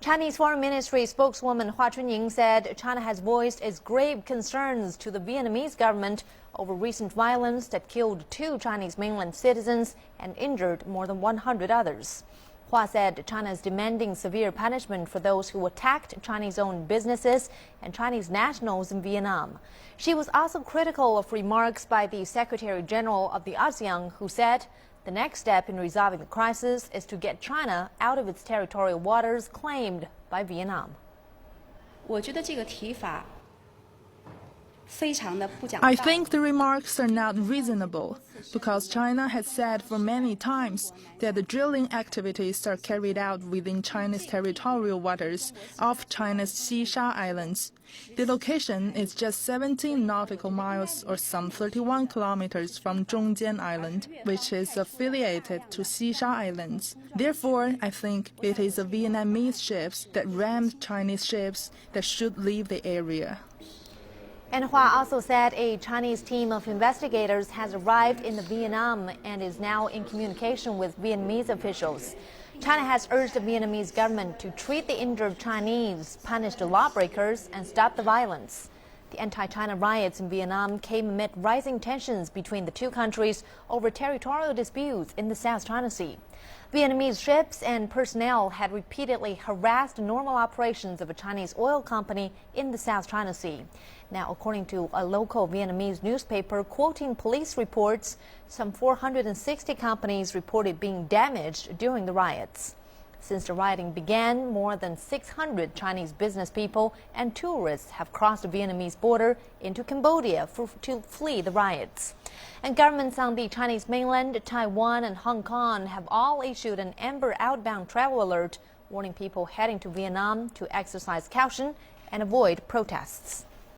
Chinese Foreign Ministry spokeswoman Hua Chunying said China has voiced its grave concerns to the Vietnamese government over recent violence that killed 2 Chinese mainland citizens and injured more than 100 others. Hua said China is demanding severe punishment for those who attacked Chinese-owned businesses and Chinese nationals in Vietnam. She was also critical of remarks by the Secretary General of the ASEAN, who said the next step in resolving the crisis is to get China out of its territorial waters claimed by Vietnam. I think the remarks are not reasonable because China has said for many times that the drilling activities are carried out within China's territorial waters off China's Xisha Islands. The location is just 17 nautical miles or some 31 kilometers from Zhongjian Island, which is affiliated to Xisha Islands. Therefore, I think it is the Vietnamese ships that rammed Chinese ships that should leave the area. And Hua also said a Chinese team of investigators has arrived in Vietnam and is now in communication with Vietnamese officials. China has urged the Vietnamese government to treat the injured Chinese, punish the lawbreakers, and stop the violence. The anti-China riots in Vietnam came amid rising tensions between the two countries over territorial disputes in the South China Sea. Vietnamese ships and personnel had repeatedly harassed normal operations of a Chinese oil company in the South China Sea. Now, according to a local Vietnamese newspaper quoting police reports, some 460 companies reported being damaged during the riots. Since the rioting began, more than 600 Chinese business people and tourists have crossed the Vietnamese border into Cambodia to flee the riots. And governments on the Chinese mainland, Taiwan, and Hong Kong have all issued an amber outbound travel alert, warning people heading to Vietnam to exercise caution and avoid protests.